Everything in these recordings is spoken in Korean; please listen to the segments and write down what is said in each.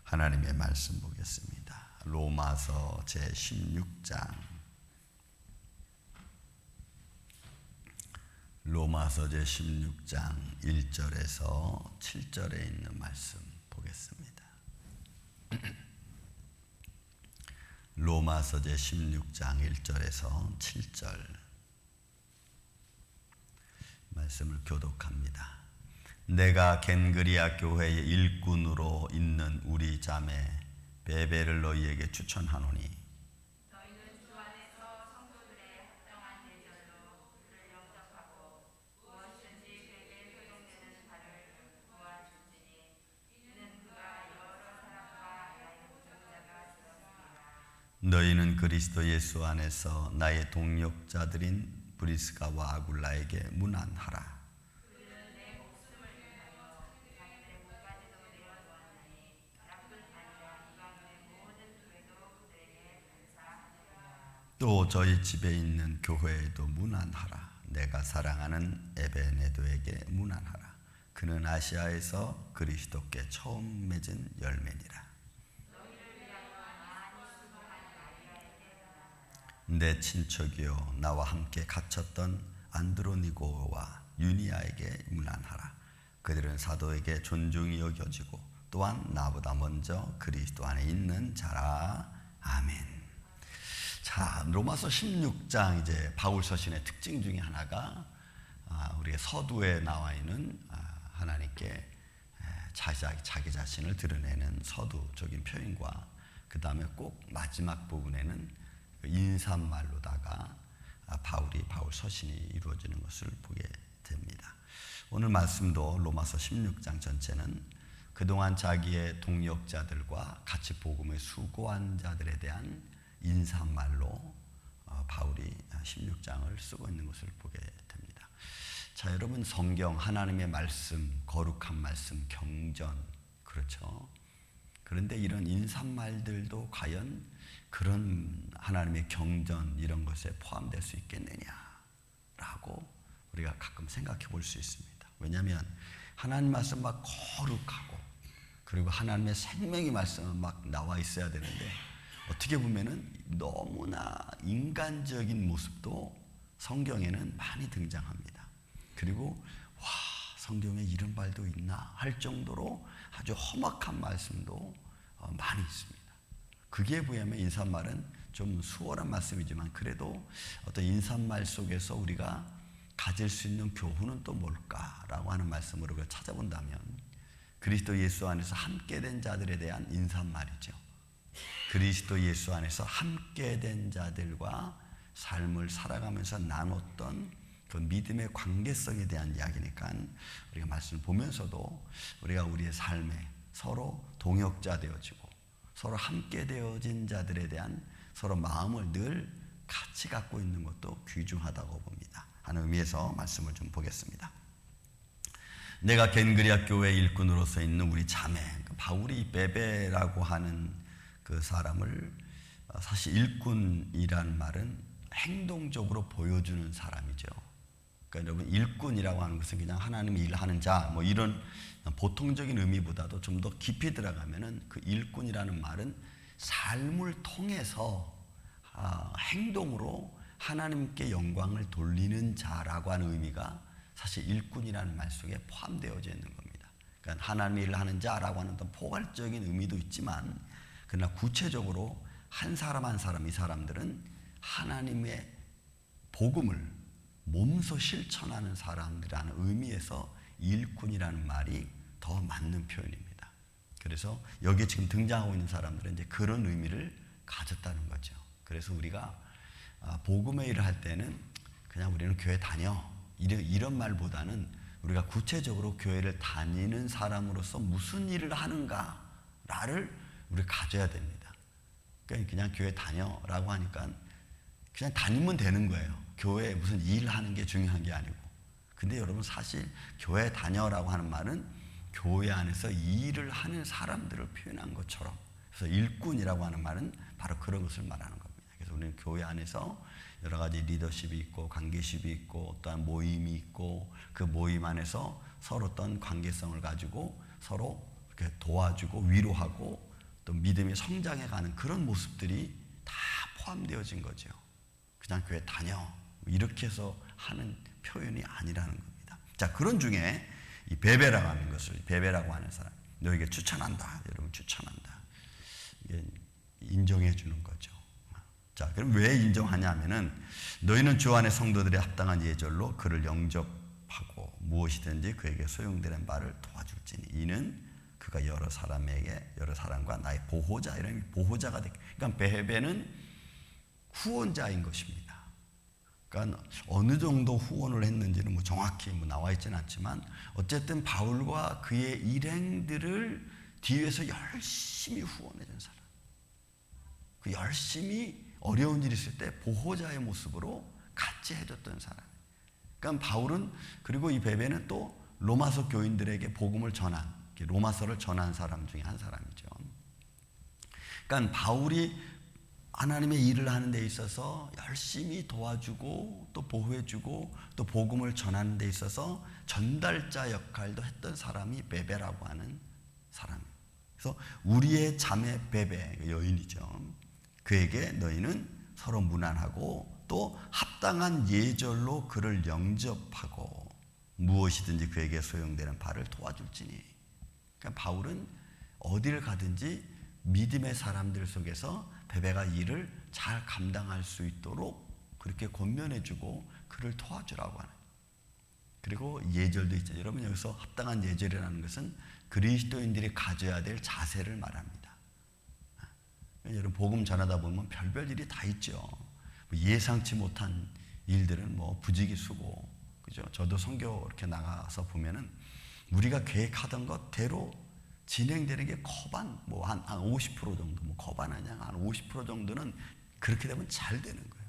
하나님의 말씀 보겠습니다. 로마서 제16장 로마서 제16장 1절에서 7절에 있는 말씀 보겠습니다. 로마서 제16장 1절에서 7절 말씀을 교독합니다. 내가 겐그리아 교회의 일꾼으로 있는 우리 자매 베베를 너희에게 추천하노니 너희는 주 안에서 성도들의 합당한 대절로 그를 영접하고 무엇이든지 그에게 효용되는 바를 도와줄지니 이는 그가 여러 사람과 나의 동역자가 되었습니다. 너희는 그리스도 예수 안에서 나의 동역자들인 브리스가와 아굴라에게 문안하라. 그들은 내 목숨을 위하여 자기들의 몸까지도 내어놓았나니 나뿐 아니라 이 가문의 모든 교회도 그들에게 감사하노라. 또 저희 집에 있는 교회에도 문안하라. 내가 사랑하는 에베네도에게 문안하라. 그는 아시아에서 그리스도께 처음 맺은 열매니라. 내 친척이요 나와 함께 갇혔던 안드로니고와 유니아에게 문안하라. 그들은 사도에게 존중이 여겨지고 또한 나보다 먼저 그리스도 안에 있는 자라. 아멘. 자, 로마서 16장 이제 바울 서신의 특징 중에 하나가 우리의 서두에 나와 있는 하나님께 자기 자신을 드러내는 서두적인 표현과 그 다음에 꼭 마지막 부분에는 인사말로다가 바울 서신이 이루어지는 것을 보게 됩니다. 오늘 말씀도 로마서 16장 전체는 그동안 자기의 동역자들과 같이 복음에 수고한 자들에 대한 인사말로 바울이 16장을 쓰고 있는 것을 보게 됩니다. 자, 여러분, 성경 하나님의 말씀, 거룩한 말씀, 경전, 그렇죠? 그런데 이런 인사말들도 과연 그런 하나님의 경전 이런 것에 포함될 수 있겠느냐라고 우리가 가끔 생각해 볼 수 있습니다. 왜냐하면 하나님 말씀 막 거룩하고 그리고 하나님의 생명의 말씀은 막 나와 있어야 되는데 어떻게 보면은 너무나 인간적인 모습도 성경에는 많이 등장합니다. 그리고 와, 성경에 이런 말도 있나 할 정도로 아주 험악한 말씀도 많이 있습니다. 그게 뭐냐면 인사말은 좀 수월한 말씀이지만 그래도 어떤 인사말 속에서 우리가 가질 수 있는 교훈은 또 뭘까라고 하는 말씀으로 우리가 찾아본다면 그리스도 예수 안에서 함께 된 자들에 대한 인사말이죠. 그리스도 예수 안에서 함께 된 자들과 삶을 살아가면서 나눴던 그 믿음의 관계성에 대한 이야기니까 우리가 말씀을 보면서도 우리가 우리의 삶에 서로 동역자 되어지고 서로 함께 되어진 자들에 대한 서로 마음을 늘 같이 갖고 있는 것도 귀중하다고 봅니다. 하는 의미에서 말씀을 좀 보겠습니다. 내가 겐그리아 교회 일꾼으로서 있는 우리 자매, 바울이 베베라고 하는 그 사람을 사실 일꾼이라는 말은 행동적으로 보여주는 사람이죠. 그러니까 여러분, 일꾼이라고 하는 것은 그냥 하나님의 일을 하는 자, 뭐 이런 보통적인 의미보다도 좀 더 깊이 들어가면은 그 일꾼이라는 말은 삶을 통해서 행동으로 하나님께 영광을 돌리는 자라고 하는 의미가 사실 일꾼이라는 말 속에 포함되어져 있는 겁니다. 그러니까 하나님의 일을 하는 자라고 하는 더 포괄적인 의미도 있지만 그러나 구체적으로 한 사람 한 사람 이 사람들은 하나님의 복음을 몸소 실천하는 사람들이라는 의미에서 일꾼이라는 말이 더 맞는 표현입니다. 그래서 여기에 지금 등장하고 있는 사람들은 이제 그런 의미를 가졌다는 거죠. 그래서 우리가 복음의 일을 할 때는 그냥 우리는 교회 다녀 이런 말보다는 우리가 구체적으로 교회를 다니는 사람으로서 무슨 일을 하는가를 우리가 가져야 됩니다. 그러니까 그냥 교회 다녀라고 하니까 그냥 다니면 되는 거예요. 교회에 무슨 일을 하는 게 중요한 게 아니고. 근데 여러분, 사실 교회 다녀라고 하는 말은 교회 안에서 일을 하는 사람들을 표현한 것처럼, 그래서 일꾼이라고 하는 말은 바로 그런 것을 말하는 겁니다. 그래서 우리는 교회 안에서 여러 가지 리더십이 있고 관계십이 있고 또한 모임이 있고 그 모임 안에서 서로 어떤 관계성을 가지고 서로 이렇게 도와주고 위로하고 또 믿음이 성장해가는 그런 모습들이 다 포함되어진 거죠. 그냥 교회 다녀 이렇게 해서 하는 표현이 아니라는 겁니다. 자, 그런 중에 이 베베라고 하는 것을, 베베라고 하는 사람, 너에게 추천한다. 여러분 추천한다. 이게 인정해 주는 거죠. 자, 그럼 왜 인정하냐 하면은 너희는 주 안의 성도들의 합당한 예절로 그를 영접하고 무엇이든지 그에게 소용되는 바를 도와줄지니 이는 그가 여러 사람과 나의 보호자, 이런 보호자가 되게. 그러니까 베베는 후원자인 것입니다. 그러니까 어느 정도 후원을 했는지는 뭐 정확히 나와 있지는 않지만 어쨌든 바울과 그의 일행들을 뒤에서 열심히 후원해 준 사람. 그 열심히 어려운 일이 있을 때 보호자의 모습으로 같이 해줬던 사람. 그러니까 바울은, 그리고 이 베베는 또 로마서 교인들에게 복음을 전한, 로마서를 전한 사람 중에 한 사람이죠. 그러니까 바울이 하나님의 일을 하는 데 있어서 열심히 도와주고 또 보호해주고 또 복음을 전하는 데 있어서 전달자 역할도 했던 사람이 베베라고 하는 사람이에요. 그래서 우리의 자매 베베, 여인이죠. 그에게 너희는 서로 무난하고 또 합당한 예절로 그를 영접하고 무엇이든지 그에게 소용되는 바를 도와줄지니. 그러니까 바울은 어디를 가든지 믿음의 사람들 속에서 베베가 일을 잘 감당할 수 있도록 그렇게 권면해주고 그를 도와주라고 하는. 그리고 예절도 있죠. 여러분, 여기서 합당한 예절이라는 것은 그리스도인들이 가져야 될 자세를 말합니다. 여러분, 복음 전하다 보면 별별 일이 다 있죠. 예상치 못한 일들은 뭐 부지기수고, 그죠? 저도 선교 이렇게 나가서 보면은 우리가 계획하던 것대로 진행되는 게 거반, 뭐 한 50% 정도, 뭐 거반 아니야, 한 50% 정도는 그렇게 되면 잘 되는 거예요.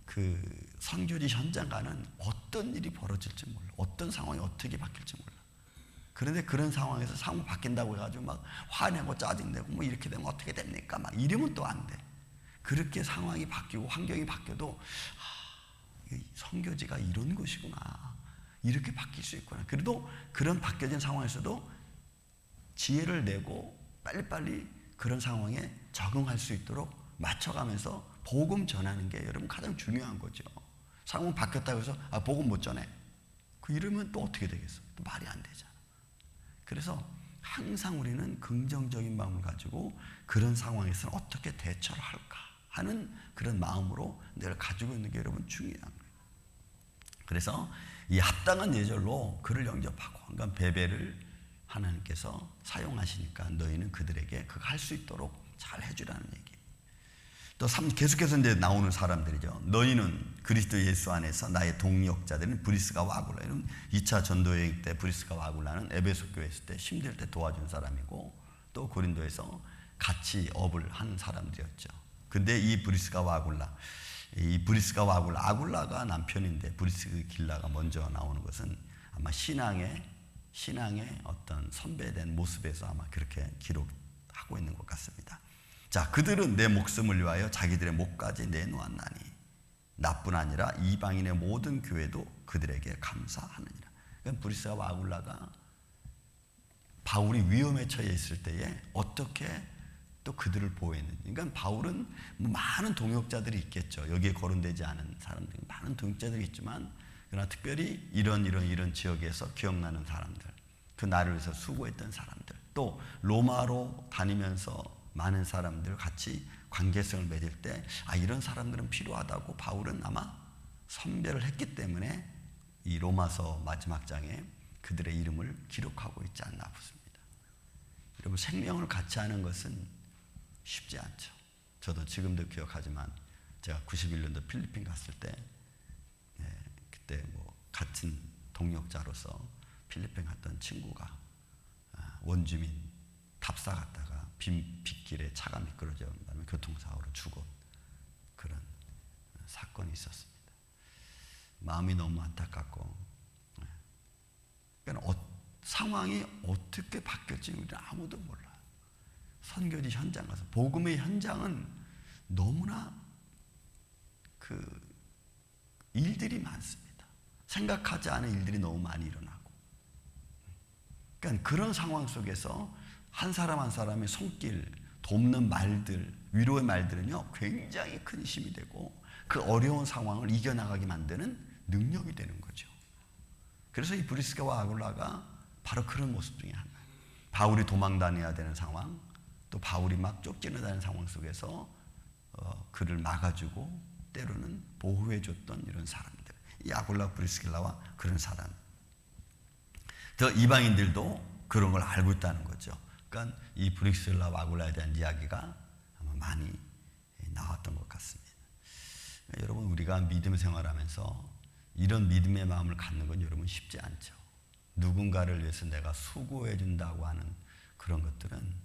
그 선교지 현장 가는 어떤 일이 벌어질지 몰라. 어떤 상황이 어떻게 바뀔지 몰라. 그런데 그런 상황에서 상황 바뀐다고 해가지고 막 화내고 짜증내고 뭐 이렇게 되면 어떻게 됩니까? 막 이러면 또 안 돼. 그렇게 상황이 바뀌고 환경이 바뀌어도 선교지가 이런 곳이구나. 이렇게 바뀔 수 있구나. 그래도 그런 바뀌어진 상황에서도 지혜를 내고 빨리빨리 그런 상황에 적응할 수 있도록 맞춰가면서 복음 전하는 게 여러분 가장 중요한 거죠. 상황 바뀌었다고 해서 복음 못 전해. 이러면 또 어떻게 되겠어? 또 말이 안 되잖아. 그래서 항상 우리는 긍정적인 마음을 가지고 그런 상황에서는 어떻게 대처를 할까 하는 그런 마음으로 늘 가지고 있는 게 여러분 중요한 거예요. 그래서 이 합당한 예절로 그를 영접하고, 그러니까 베베를 하나님께서 사용하시니까 너희는 그들에게 그거 할 수 있도록 잘 해주라는 얘기. 또 계속해서 이제 나오는 사람들이죠. 너희는 그리스도 예수 안에서 나의 동역자들은 브리스가와 아굴라. 2차 전도여행 때 브리스가와 아굴라는 에베소 교회 있을 때 힘들 때 도와준 사람이고, 또 고린도에서 같이 업을 한 사람들이었죠. 근데 이 브리스가와 아굴라, 아굴라가 남편인데 브리스길라가 먼저 나오는 것은 아마 신앙의 어떤 선배된 모습에서 아마 그렇게 기록하고 있는 것 같습니다. 자, 그들은 내 목숨을 위하여 자기들의 목까지 내놓았나니 나뿐 아니라 이방인의 모든 교회도 그들에게 감사하느니라. 그러니까 브리스가와 아굴라가 바울이 위험에 처해 있을 때에 어떻게 또 그들을 보호했는지. 그러니까 바울은 많은 동역자들이 있겠죠. 여기에 거론되지 않은 사람들, 많은 동역자들이 있지만, 그러나 특별히 이런 지역에서 기억나는 사람들, 그 나를 위해서 수고했던 사람들, 또 로마로 다니면서 많은 사람들 같이 관계성을 맺을 때 이런 사람들은 필요하다고 바울은 아마 선별을 했기 때문에 이 로마서 마지막 장에 그들의 이름을 기록하고 있지 않나 싶습니다. 여러분, 생명을 같이 하는 것은 쉽지 않죠. 저도 지금도 기억하지만 제가 91년도 필리핀 갔을 때 그때 뭐 같은 동역자로서 필리핀 갔던 친구가 원주민 답사 갔다가 빗길에 차가 미끄러져 다음에 교통사고로 죽은 그런 사건이 있었습니다. 마음이 너무 안타깝고, 그러니까 상황이 어떻게 바뀔지 우리는 아무도 몰라요. 선교지 현장 가서 복음의 현장은 너무나 그 일들이 많습니다. 생각하지 않은 일들이 너무 많이 일어나고, 그러니까 그런 상황 속에서 한 사람 한 사람의 손길, 돕는 말들, 위로의 말들은요 굉장히 큰 힘이 되고 그 어려운 상황을 이겨나가게 만드는 능력이 되는 거죠. 그래서 이 브리스가와 아굴라가 바로 그런 모습 중에 하나예요. 바울이 도망 다녀야 되는 상황, 또 바울이 막 쫓겨나다는 상황 속에서 그를 막아주고 때로는 보호해줬던 이런 사람들, 이 아굴라 브리스길라와 그런 사람. 더 이방인들도 그런 걸 알고 있다는 거죠. 그러니까 이 브리스길라와 아굴라에 대한 이야기가 아마 많이 나왔던 것 같습니다. 여러분, 우리가 믿음 생활하면서 이런 믿음의 마음을 갖는 건 여러분 쉽지 않죠. 누군가를 위해서 내가 수고해 준다고 하는 그런 것들은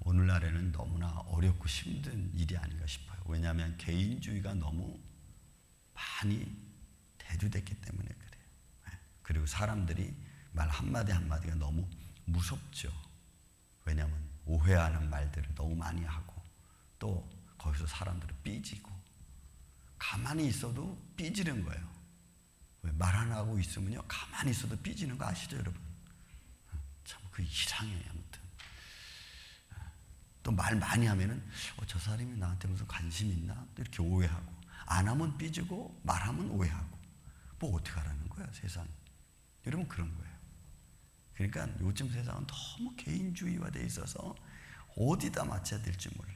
오늘날에는 너무나 어렵고 힘든 일이 아닌가 싶어요. 왜냐하면 개인주의가 너무 많이 대두됐기 때문에 그래요. 그리고 사람들이 말 한마디 한마디가 너무 무섭죠. 왜냐하면 오해하는 말들을 너무 많이 하고 또 거기서 사람들은 삐지고 가만히 있어도 삐지는 거예요. 말 안 하고 있으면요 가만히 있어도 삐지는 거 아시죠 여러분? 참 그 이상해요. 아무튼 또 말 많이 하면은 저 사람이 나한테 무슨 관심 있나? 또 이렇게 오해하고 안 하면 삐지고 말하면 오해하고 뭐 어떻게 하라는 거야 세상. 여러분 그런 거예요. 그러니까 요즘 세상은 너무 개인주의화되어 있어서 어디다 맞춰야 될지 몰라.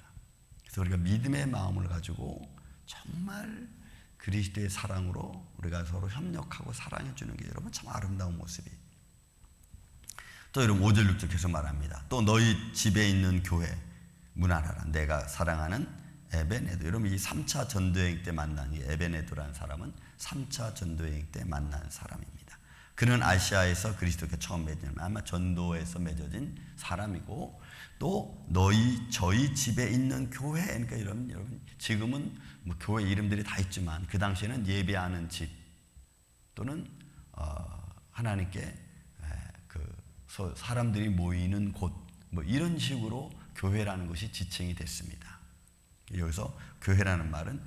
그래서 우리가 믿음의 마음을 가지고 정말 그리스도의 사랑으로 우리가 서로 협력하고 사랑해 주는 게 여러분 참 아름다운 모습이. 또 여러분 5절 6절 계속 말합니다. 또 너희 집에 있는 교회 문안하라. 내가 사랑하는 에베네도. 여러분 이 3차 전도여행 때 만난 이 에베네도라는 사람은 3차 전도여행 때 만난 사람입니다. 그는 아시아에서 그리스도께 처음 맺은, 아마 전도에서 맺어진 사람이고, 또 저희 집에 있는 교회, 그러니까 여러분 지금은 뭐 교회 이름들이 다 있지만 그 당시에는 예배하는 집 또는 하나님께 사람들이 모이는 곳, 뭐 이런 식으로 교회라는 것이 지칭이 됐습니다. 여기서 교회라는 말은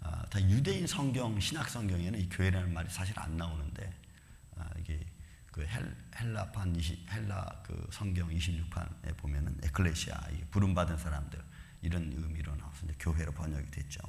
다 유대인 성경, 신학 성경에는 이 교회라는 말이 사실 안 나오는데 이게 그 헬라판 헬라 그 성경 26판에 보면은 에클레시아, 부름 받은 사람들 이런 의미로 나와서 이제 교회로 번역이 됐죠.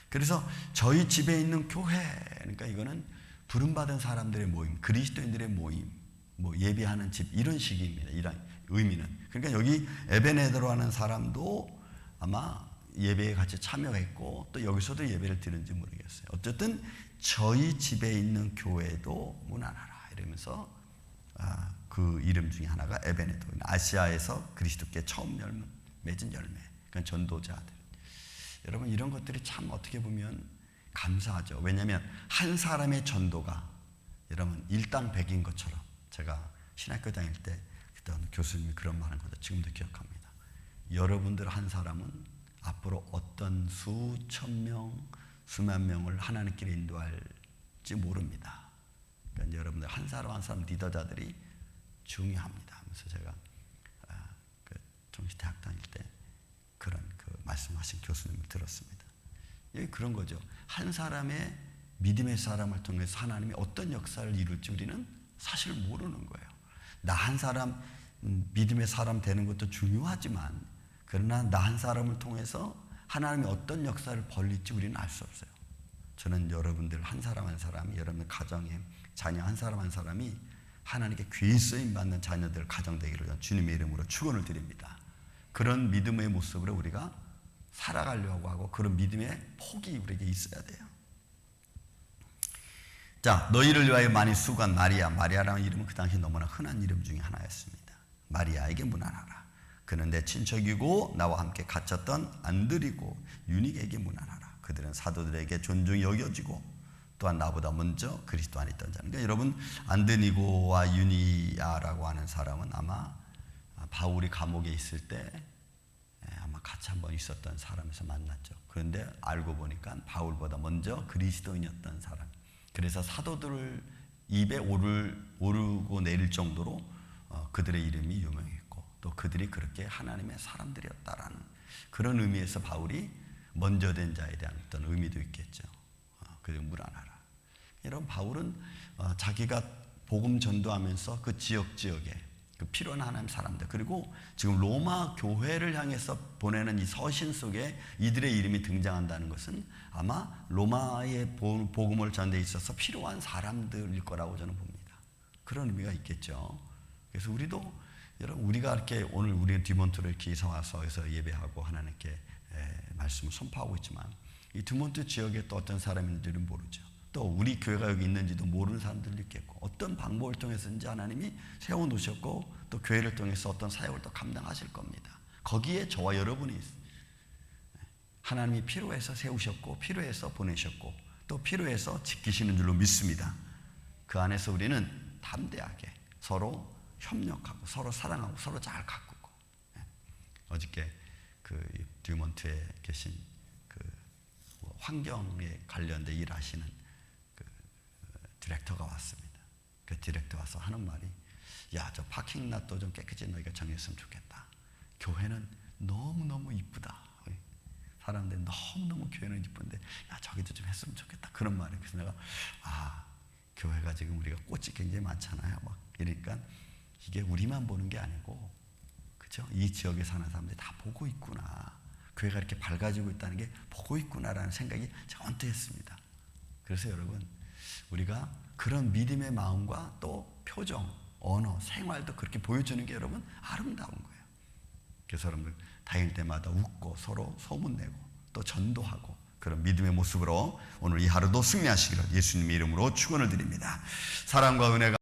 그래서 저희 집에 있는 교회, 그러니까 이거는 부름 받은 사람들의 모임, 그리스도인들의 모임, 뭐 예배하는 집 이런 식입니다. 이런 의미는. 그러니까 여기 에베네더라는 사람도 아마 예배에 같이 참여했고 또 여기서도 예배를 드는지 모르겠어요. 어쨌든 저희 집에 있는 교회도 문안하라 이러면서 그 이름 중에 하나가 에베네도, 아시아에서 그리스도께 처음 맺은 열매, 그러니까 전도자들. 여러분 이런 것들이 참 어떻게 보면 감사하죠. 왜냐하면 한 사람의 전도가 여러분 일당백인 것처럼, 제가 신학교 다닐 때 그때 교수님이 그런 말 한 것도 지금도 기억합니다. 여러분들 한 사람은 앞으로 어떤 수천 명, 수만 명을 하나님께 인도할지 모릅니다. 그러니까 여러분들 한 사람 한 사람 리더자들이 중요합니다 하면서 제가 정시대학 다닐 때 그런 말씀하신 교수님을 들었습니다. 여기 그런 거죠. 한 사람의 믿음의 사람을 통해서 하나님이 어떤 역사를 이룰지 우리는 사실 모르는 거예요. 나 한 사람 믿음의 사람 되는 것도 중요하지만 그러나 나 한 사람을 통해서 하나님이 어떤 역사를 벌릴지 우리는 알 수 없어요. 저는 여러분들 한 사람 한 사람이, 여러분들 가정에 자녀 한 사람 한 사람이 하나님께 귀히 쓰임 받는 자녀들 가정 되기를 주님의 이름으로 축원을 드립니다. 그런 믿음의 모습으로 우리가 살아가려고 하고 그런 믿음의 폭이 우리에게 있어야 돼요. 자, 너희를 위하여 많이 수고한 마리아라는 이름은 그 당시 너무나 흔한 이름 중에 하나였습니다. 마리아에게 문안하라. 그는 내 친척이고 나와 함께 갇혔던 안드리고 유닉에게 문안하라. 그들은 사도들에게 존중이 여겨지고 또한 나보다 먼저 그리스도 안에 있던 자는. 그러니까 여러분 안드니고와 유니아라고 하는 사람은 아마 바울이 감옥에 있을 때 아마 같이 한번 있었던 사람에서 만났죠. 그런데 알고 보니까 바울보다 먼저 그리스도인이었던 사람. 그래서 사도들 입에 오르고 내릴 정도로 그들의 이름이 유명했고 또 그들이 그렇게 하나님의 사람들이었다라는 그런 의미에서 바울이 먼저 된 자에 대한 어떤 의미도 있겠죠. 그래서 문안하라. 여러분 바울은 자기가 복음 전도하면서 그 지역에 그 필요한 하나님 사람들, 그리고 지금 로마 교회를 향해서 보내는 이 서신 속에 이들의 이름이 등장한다는 것은 아마 로마의 복음을 전에 있어서 필요한 사람들일 거라고 저는 봅니다. 그런 의미가 있겠죠. 그래서 우리도 여러분, 우리가 이렇게 오늘 우리 디몬트로 이렇게 이사 와서 예배하고 하나님께 말씀을 선포하고 있지만 이 디몬트 지역에 또 어떤 사람인지는 모르죠. 또 우리 교회가 여기 있는지도 모르는 사람들도 있겠고, 어떤 방법을 통해서든지 하나님이 세워놓으셨고 또 교회를 통해서 어떤 사역을 또 감당하실 겁니다. 거기에 저와 여러분이 하나님이 필요해서 세우셨고 필요해서 보내셨고 또 필요해서 지키시는 줄로 믿습니다. 그 안에서 우리는 담대하게 서로 협력하고 서로 사랑하고 서로 잘 가꾸고. 어저께 그 듀먼트에 계신 그 환경에 관련된 일하시는 그 디렉터가 왔습니다. 그 디렉터 와서 하는 말이, 야, 저 파킹랏도 좀 깨끗이 너희가 정했으면 좋겠다. 교회는 너무너무 이쁘다. 사람들이 너무너무 교회는 이쁜데 야, 저기도 좀 했으면 좋겠다. 그런 말이에요. 그래서 내가 교회가 지금 우리가 꽃이 굉장히 많잖아요. 막 이러니까 이게 우리만 보는 게 아니고, 그죠? 이 지역에 사는 사람들이 다 보고 있구나. 교회가 이렇게 밝아지고 있다는 게 보고 있구나라는 생각이 언뜻 했습니다. 그래서 여러분, 우리가 그런 믿음의 마음과 또 표정, 언어, 생활도 그렇게 보여주는 게 여러분 아름다운 거예요. 그래서 여러분들 다닐 때마다 웃고 서로 소문내고 또 전도하고 그런 믿음의 모습으로 오늘 이 하루도 승리하시기를 예수님의 이름으로 축원을 드립니다. 사랑과 은혜가